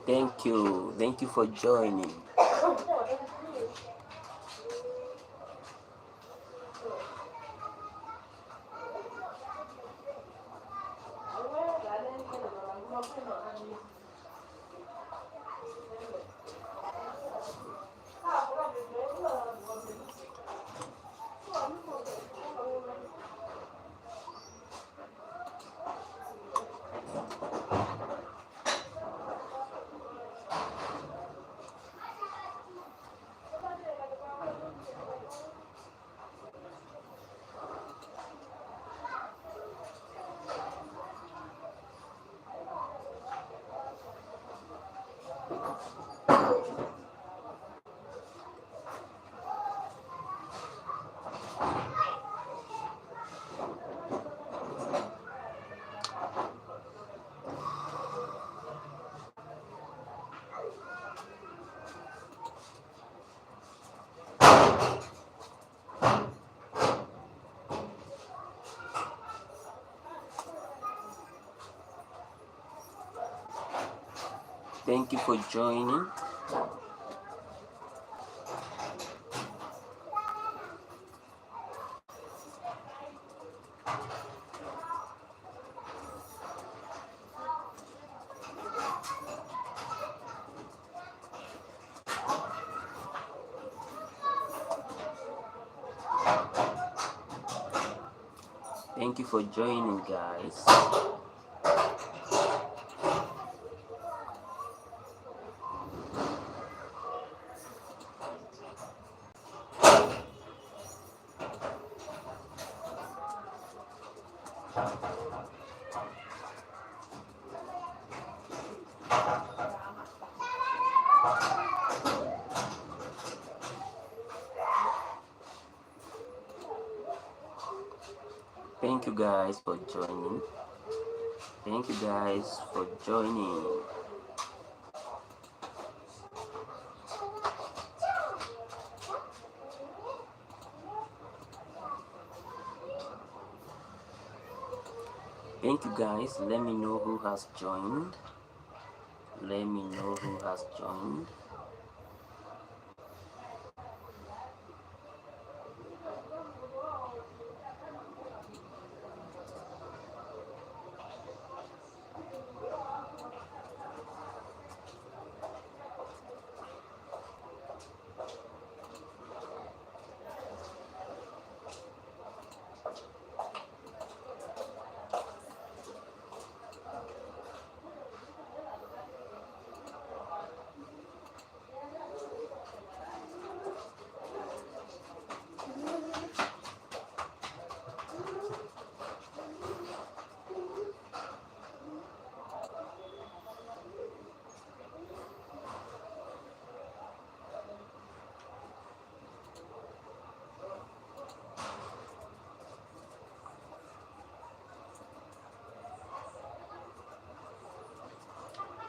Thank you. Thank you for joining. Thank you for joining. Thank you for joining, guys. Thank you guys for joining. Thank you guys for joining. Thank you guys. Let me know who has joined. Let me know who has joined.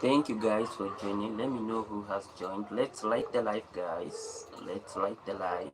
Thank you guys for joining. Let me know who has joined. Let's like the live, guys. Let's like the live.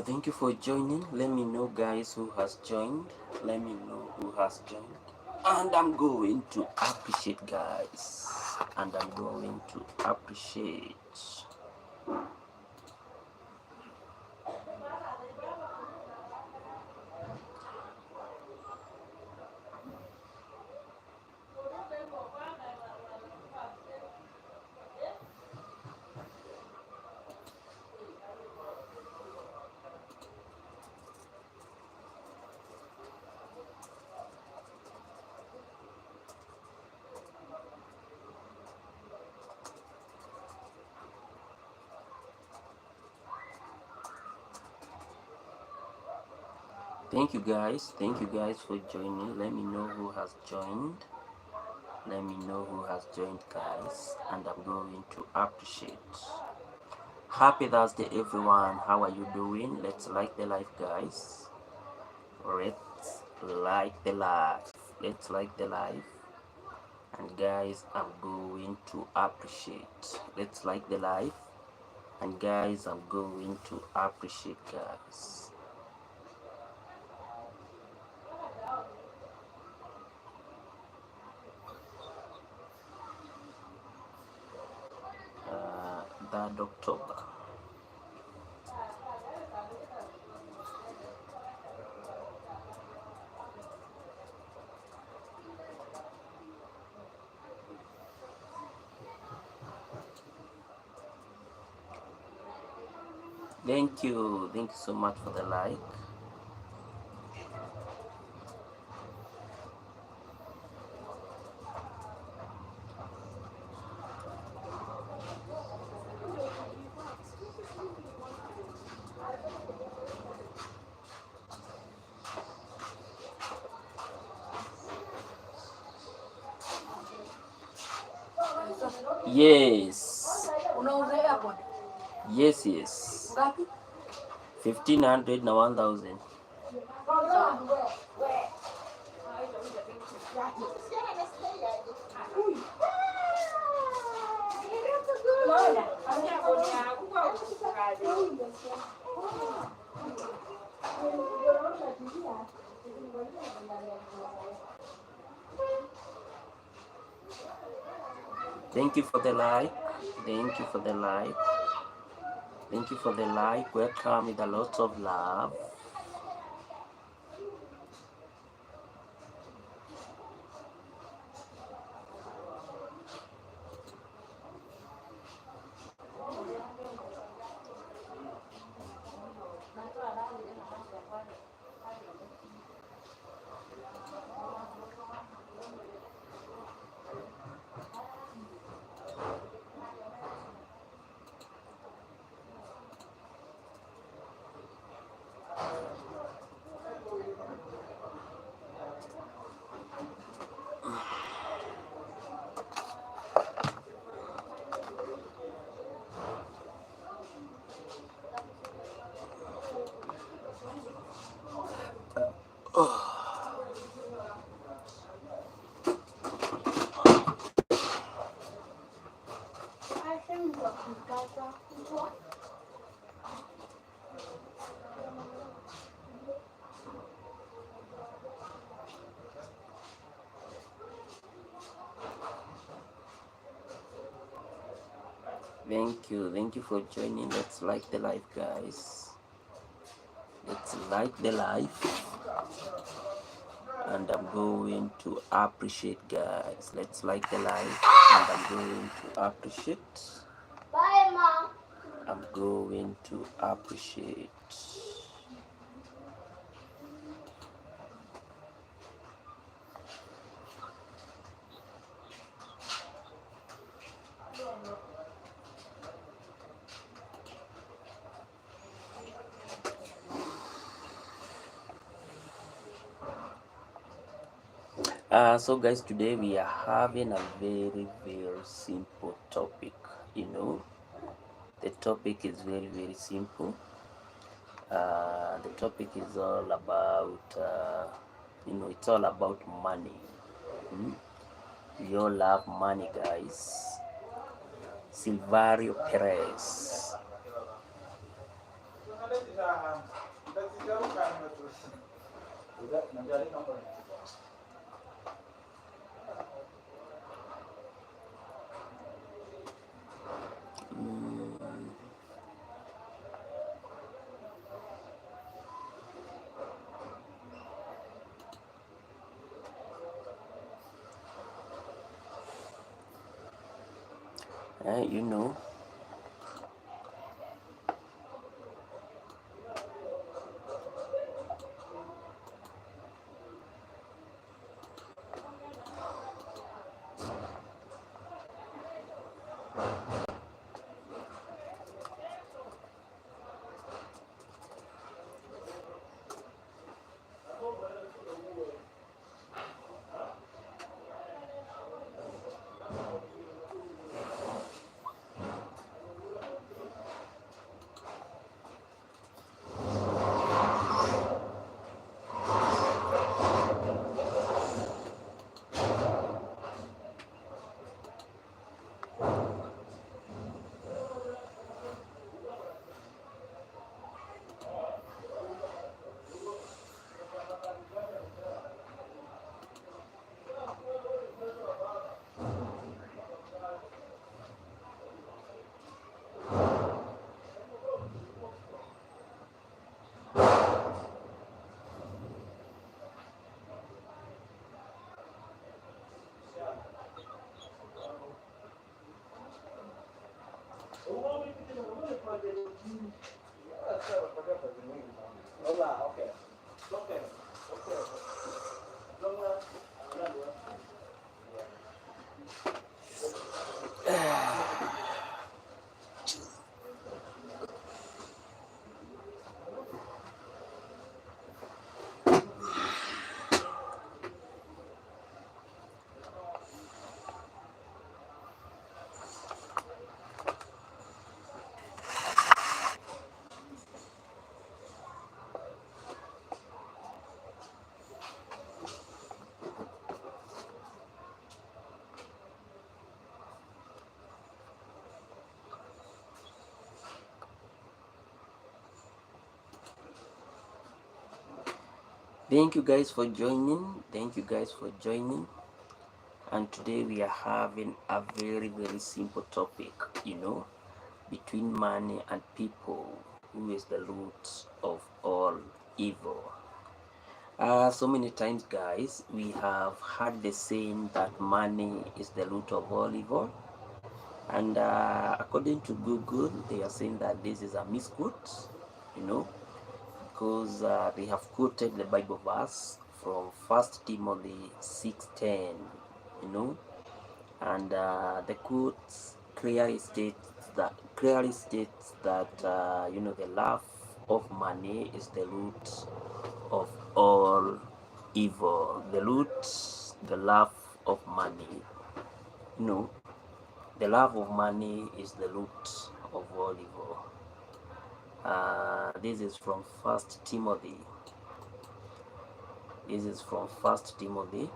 Thank you for joining. Let me know, guys, who has joined. Let me know who has joined, and I'm going to appreciate, guys. and I'm going to appreciate. Thank you guys for joining. Let me know who has joined. Let me know who has joined, guys, and I'm going to appreciate. Happy Thursday, everyone. How are you doing? Let's like the live, guys. Let's like the live. Let's like the live. And guys, I'm going to appreciate. Let's like the live. And guys, I'm going to appreciate, guys. That October. Thank you so much for the like. Yes. Yes. 1500 na 1000. Thank you for the like. Thank you for the like. Thank you for the like. Welcome with a lot of love. Thank you for joining. Let's like the live, guys. Let's like the live, and I'm going to appreciate, guys. Let's like the live, and I'm going to appreciate. Bye, Mom. I'm going to appreciate. So guys, today we are having a very simple topic. The topic is very simple. The topic is all about it's all about money. We all love money, guys. Silvario Perez. You know. Thank you guys for joining. Thank you guys for joining. And today we are having a very simple topic, between money and people, who is the root of all evil. So many times, guys, we have heard the saying that money is the root of all evil. And according to Google, they are saying that this is a misquote, you know, because they have quoted the Bible verse from First Timothy 6:10, you know, and the quote clearly states that the love of money is the root of all evil. The love of money, you know, the love of money is the root of all evil. This is from First Timothy. This is from First Timothy.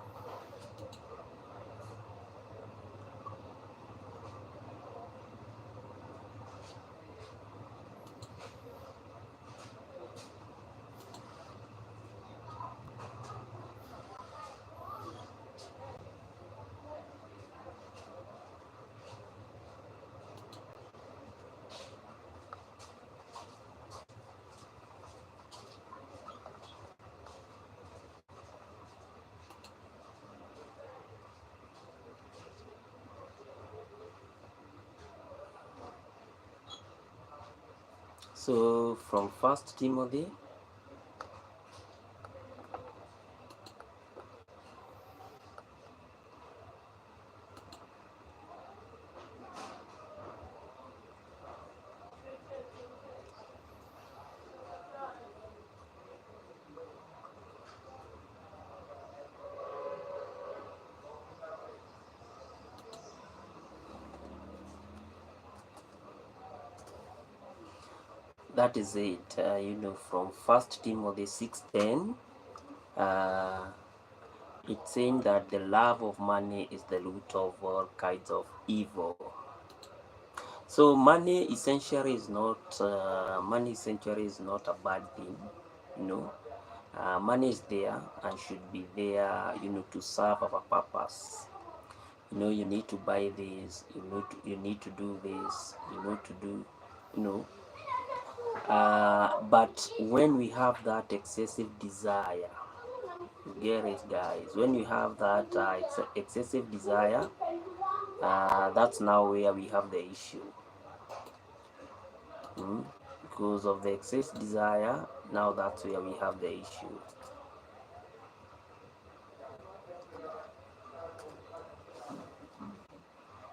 So from First Timothy, that is it. From First Timothy 6:10, uh, it's saying that the love of money is the root of all kinds of evil. So money essentially is not a bad thing, you know. Money is there and should be there, to serve our purpose. You need to buy this, you need to do this, to do, you know. But when we have that excessive desire, you get it, guys. When you have that excessive desire That's now where we have the issue. mm? Because of the excess desire, now that's where we have the issue.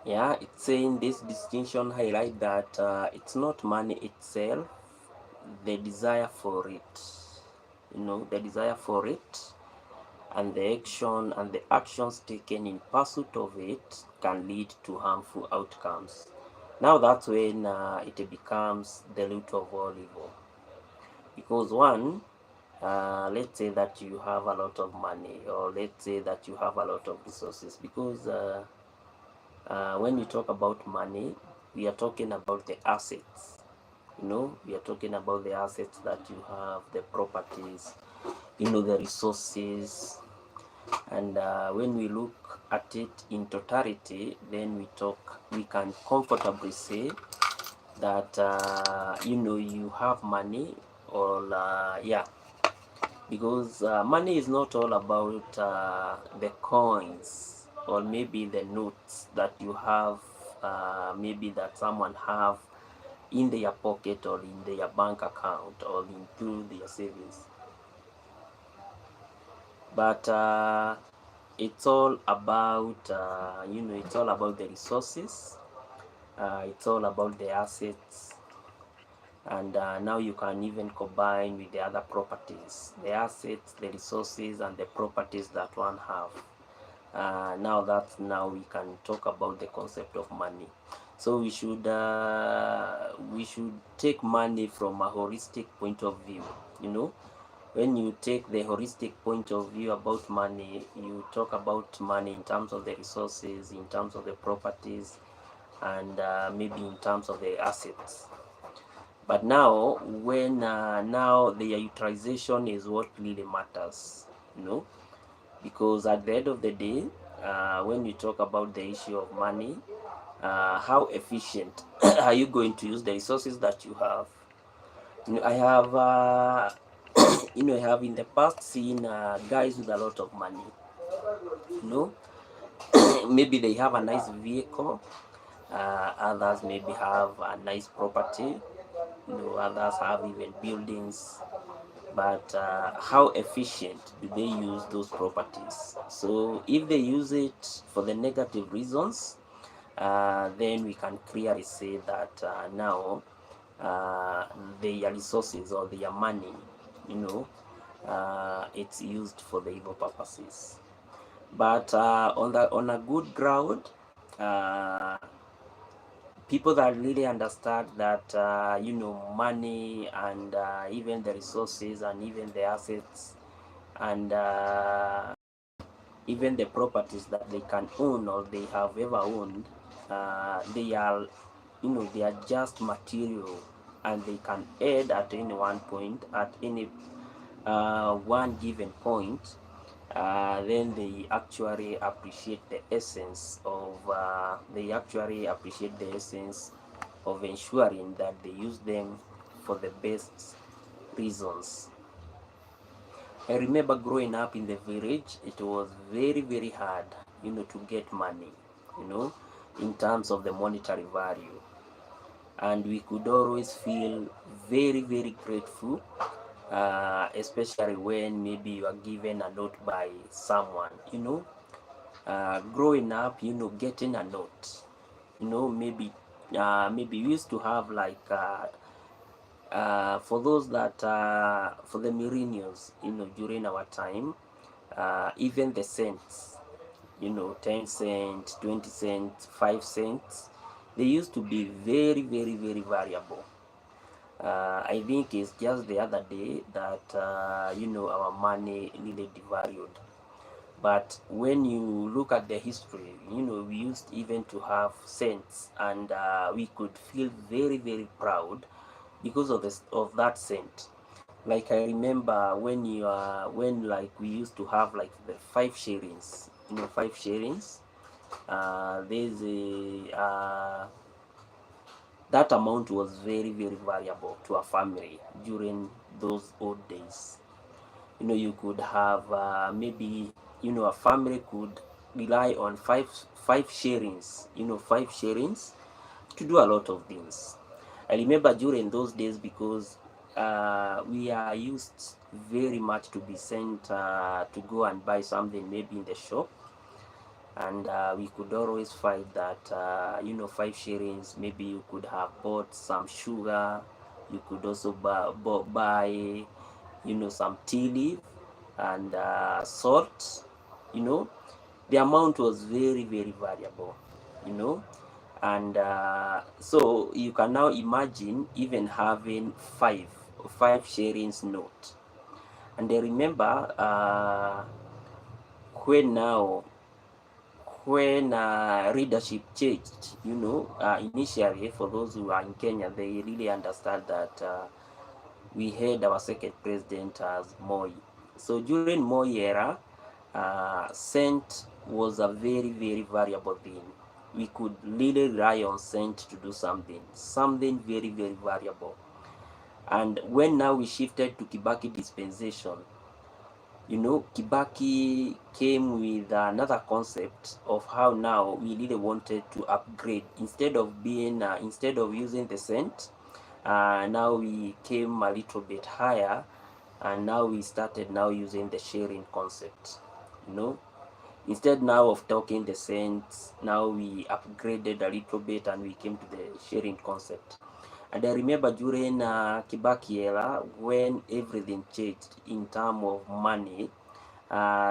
Yeah, it's saying this distinction highlight that it's not money itself, the desire for it. The desire for it and the actions taken in pursuit of it can lead to harmful outcomes. Now that's when it becomes the root of all evil. Because one, let's say that you have a lot of money, or let's say that you have a lot of resources. Because when we talk about money, we are talking about the assets. We are talking about the assets that you have, the properties, the resources. And when we look at it in totality, then we can comfortably say that you have money, or yeah, because money is not all about the coins, or maybe the notes that you have, maybe that someone have in their pocket, or in their bank account, or into their savings. But it's all about it's all about the resources, it's all about the assets. And now you can even combine with the other properties, the assets, the resources, and the properties that one have. Now we can talk about the concept of money. So we should take money from a holistic point of view. When you take the holistic point of view about money, you talk about money in terms of the resources, in terms of the properties, and maybe in terms of the assets. But now, when now the utilization is what really matters, because at the end of the day, when you talk about the issue of money, how efficient are you going to use the resources that you have? I have, I have in the past seen guys with a lot of money. You know, maybe they have a nice vehicle. Others maybe have a nice property. Others have even buildings. But how efficient do they use those properties? So if they use it for the negative reasons, then we can clearly say that now their resources, or their money, it's used for the evil purposes. But on a good ground, uh, people that really understand that money, and even the resources, and even the assets, and even the properties that they can own, or they have ever owned, they are just material, and they can add at any one point, at any one given point. Then they actually appreciate the essence of ensuring that they use them for the best reasons. I remember growing up in the village, it was very, very hard, to get money, in terms of the monetary value. And we could always feel very, very grateful, especially when maybe you are given a note by someone, growing up, getting a note, maybe we used to have like for those that for the millennials, during our time, even the cents, 10 cents, 20 cents, 5 cents, they used to be very, very, very variable. I think it's just the other day that our money really devalued. But when you look at the history, we used even to have cents, and we could feel very, very proud because of that cent. Like I remember when like we used to have like the 5 shillings, 5 shillings. There's a that amount was very, very valuable to a family during those old days. You could have maybe a family could rely on 5 shillings, 5 shillings to do a lot of things. I remember during those days, because we are used very much to be sent to go and buy something maybe in the shop, and we could always find that 5 shillings, maybe you could have bought some sugar, you could also buy some tea leaf and salt. The amount was very, very variable, you know and so you can now imagine even having five shillings note. And I remember when now when leadership changed, initially, for those who are in Kenya, they really understand that we had our second president as Moi. So during Moi era, cent was a very, very variable thing. We could really rely on cent to do something very, very variable. And when now we shifted to Kibaki dispensation, Kibaki came with another concept of how now we really wanted to upgrade. Instead of using the cent, now we came a little bit higher, and now we started now using the sharing concept. Instead now of talking the cents, now we upgraded a little bit and we came to the sharing concept. And I remember during Kibaki era, when everything changed in terms of money,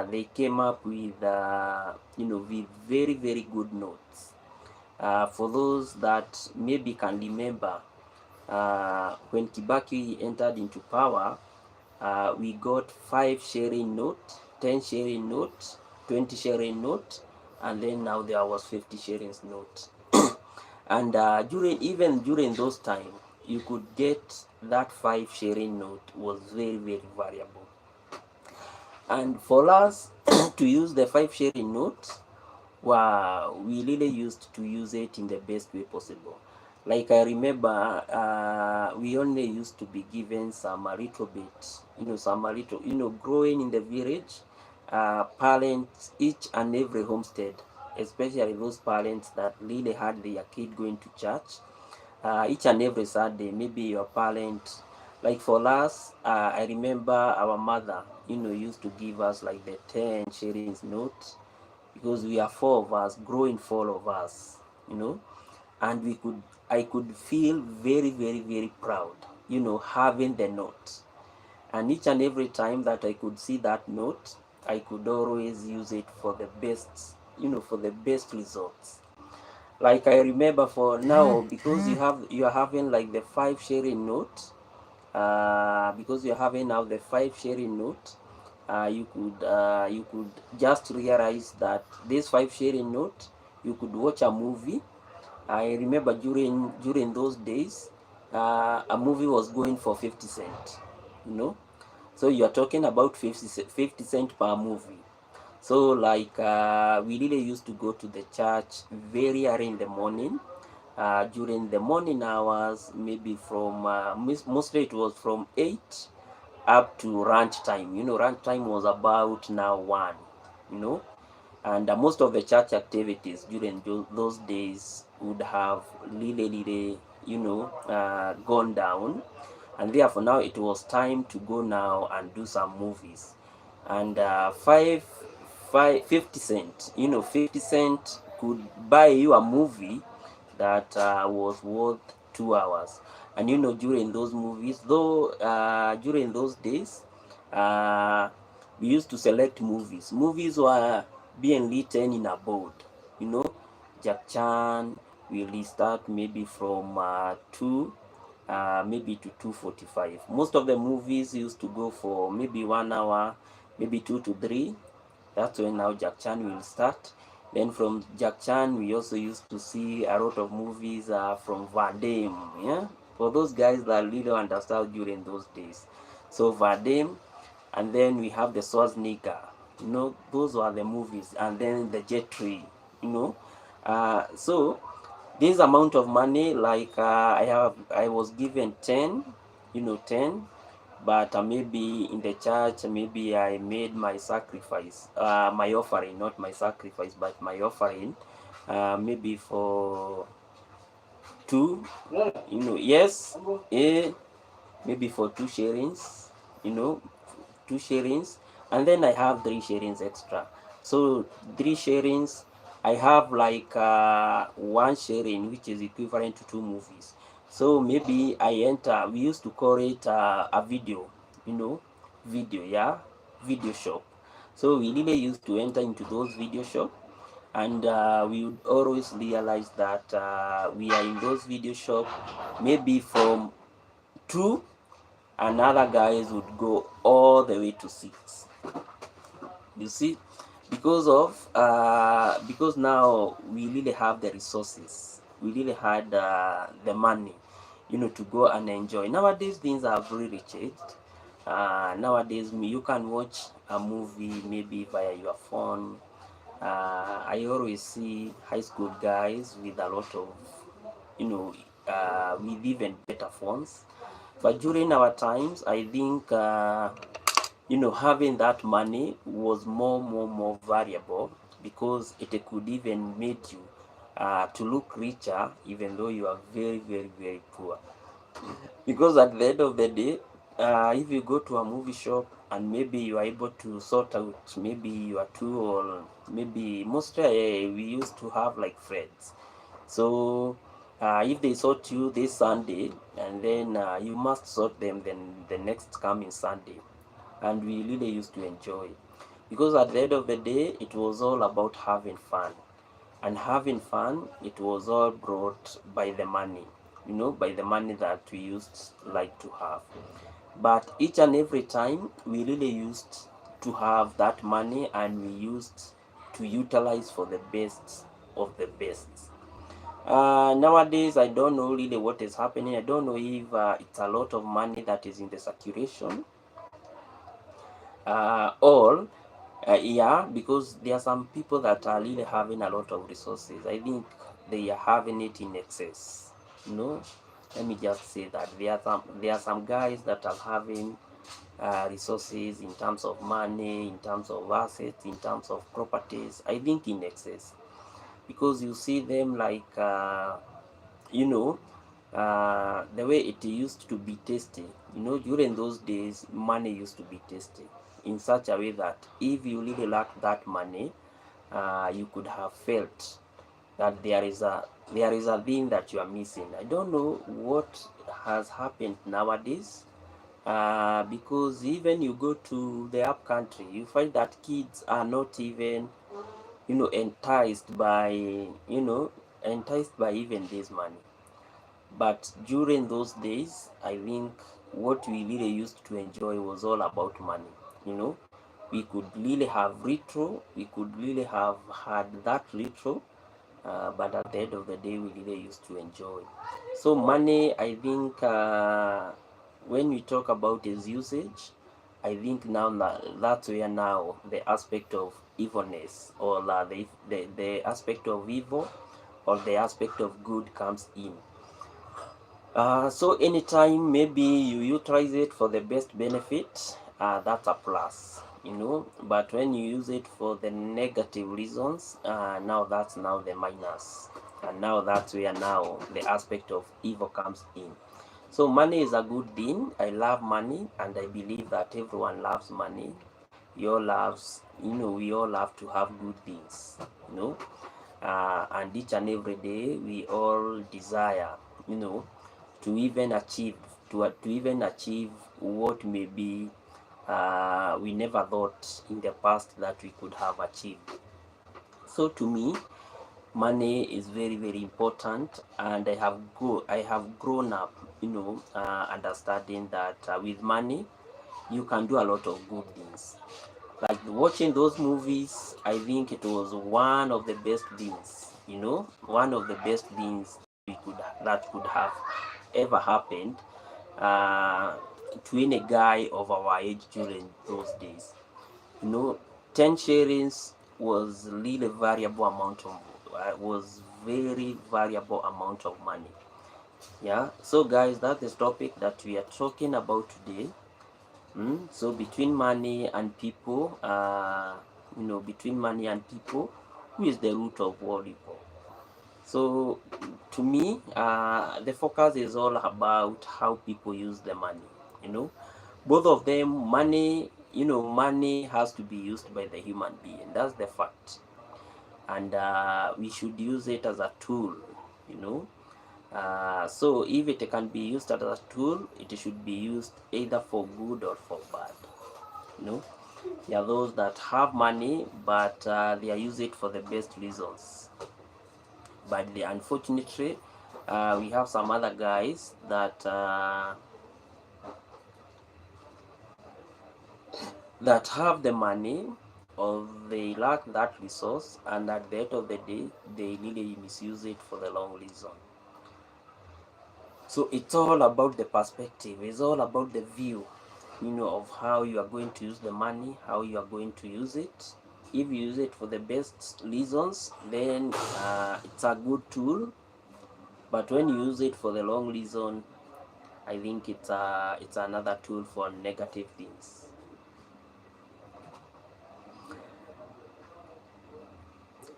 they came up with with very, very good notes. For those that maybe can remember, when Kibaki entered into power, we got 5 sharing note, 10 sharing note, 20 sharing note, and then now there was 50 shillings note. And during those time, you could get that 5 sharing note was very, very variable. And for us to use the 5 sharing note, we really used to use it in the best way possible. Like I remember, we only used to be given some a little bit, growing in the village, parents, each and every homestead, especially those parents that really had their kid going to church, each and every Saturday, maybe your parent, like for us, I remember our mother, used to give us like the 10 shillings note, because we are 4 of us, growing 4 of us, and I could feel very, very, very proud, having the note. And each and every time that I could see that note, I could always use it for the best, for the best results. Like I remember for now, because you are having like the 5 sharing note, because you're having now the 5 sharing note, you could just realize that this 5 sharing note, you could watch a movie. I remember during those days, a movie was going for 50 cents, so you are talking about 50 cents per movie. So like we really used to go to the church very early in the morning, during the morning hours, maybe from mostly it was from 8 up to lunch time. Lunch time was about now 1, and most of the church activities during those days would have really gone down, and therefore now it was time to go now and do some movies. And 50 cent, 50 cent could buy you a movie that was worth 2 hours. And during those movies, though, during those days, we used to select movies were being written in a board. Jack Chan will start maybe from 2 maybe to 2:45. Most of the movies used to go for maybe 1 hour, maybe 2 to 3. That's when now Jack Chan will start. Then from Jack Chan, we also used to see a lot of movies from Vadim, yeah, for those guys that really understand during those days. So Vadim, and then we have the Schwarzenegger, those were the movies, and then the Jet Li, so this amount of money, like I was given 10, 10, but maybe in the church, maybe I made my sacrifice, my offering, not my sacrifice, but my offering. maybe for two, yes, maybe for two sharings, 2 sharings, and then I have 3 sharings extra. So 3 sharings, I have like 1 sharing, which is equivalent to 2 movies. So maybe I enter. We used to call it a video, video, yeah, video shop. So we really used to enter into those video shop, and we would always realize that we are in those video shop, maybe from 2, and other guys would go all the way to 6. You see, because now we really have the resources, we really had the money, to go and enjoy. Nowadays things are really changed. Nowadays you can watch a movie maybe via your phone. I always see high school guys with a lot of, with even better phones. But during our times, I think, having that money was more valuable, because it could even make you to look richer, even though you are very poor. Because at the end of the day, if you go to a movie shop and maybe you are able to sort out maybe you are two, or maybe mostly we used to have like friends. So if they sort you this Sunday, and then you must sort them then the next coming Sunday. And we really used to enjoy it, because at the end of the day it was all about having fun. And having fun, it was all brought by the money, by the money that we used like to have. But each and every time we really used to have that money, and we used to utilize for the best of the best. Nowadays I don't know really what is happening. I don't know if it's a lot of money that is in the circulation, all yeah, because there are some people that are really having a lot of resources. I think they are having it in excess. Let me just say that there are some guys that are having resources in terms of money, in terms of assets, in terms of properties. I think in excess, because you see them like you know the way it used to be tasty. During those days, money used to be tasty in such a way that if you really lack that money, you could have felt that there is a thing that you are missing. I don't know what has happened nowadays, because even you go to the up country, you find that kids are not even enticed by even this money. But during those days, I think what we really used to enjoy was all about money. We could really have retro, we could really have had that retro, but at the end of the day, we really used to enjoy. So money, I think, when we talk about its usage, I think now that's where now the aspect of evilness, or the aspect of evil, or the aspect of good comes in. So anytime maybe you utilize it for the best benefit, that's a plus, but when you use it for the negative reasons, now that's now the minus, and now that's where now the aspect of evil comes in. So money is a good thing. I love money, and I believe that everyone loves money. We all love to have good things, and each and every day we all desire, you know, to even achieve what maybe we never thought in the past that we could have achieved. So to me, money is very important, and I have grown up, understanding that with money you can do a lot of good things. Like watching those movies, I think it was one of the best things, one of the best things that could have ever happened uh, to any guy of our age during those days. You know, 10 shillings was really variable amount of was very variable amount of money. Yeah. So guys, that's the topic that we are talking about today. So between money and people, between money and people, who is the root of all evil? So to me, the focus is all about how people use the money. You know, both of them, money. Money has to be used by the human being. That's the fact, and we should use it as a tool. You know, so if it can be used as a tool, it should be used either for good or for bad. You know, there are those that have money, but they use it for the best reasons. But unfortunately, we have some other guys that have the money, or they lack that resource, and at the end of the day, they really misuse it for the wrong reason. So it's all about the perspective. It's all about the view, of how you are going to use the money, how you are going to use it. If you use it for the best reasons, then it's a good tool. But when you use it for the wrong reason, I think it's another tool for negative things.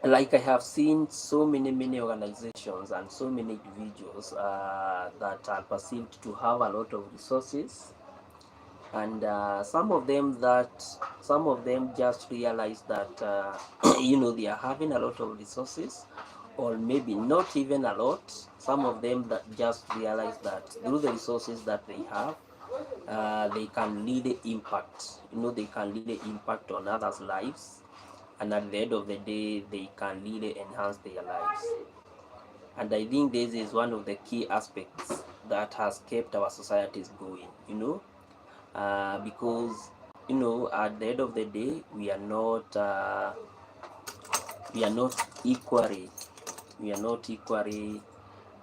Like I have seen so many organizations and so many individuals that are perceived to have a lot of resources, and some of them just realize that they are having a lot of resources, or maybe not even a lot. Some of them that just realize that through the resources that they have, they can really impact. They can really impact on others' lives, and at the end of the day, they can really enhance their lives. And I think this is one of the key aspects that has kept our societies going. Because at the end of the day, we are not equally we are not equally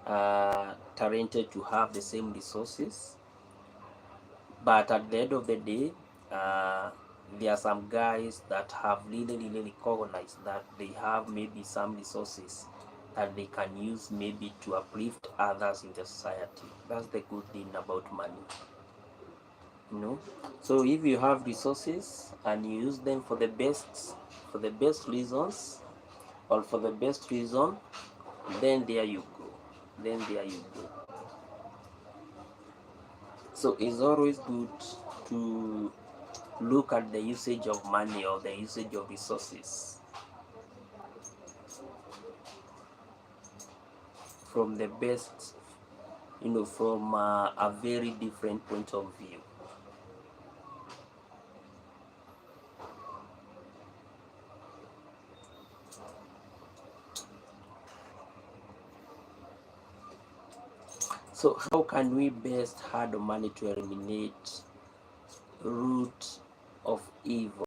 talented to have the same resources. But at the end of the day, there are some guys that have really recognized that they have maybe some resources that they can use maybe to uplift others in the society. That's the good thing about money. So if you have resources and you use them for the best reasons, or for the best reason, then there you go. So it's always good to look at the usage of money or the usage of resources from the best, from a very different point of view. So how can we best handle money to eliminate root of evil?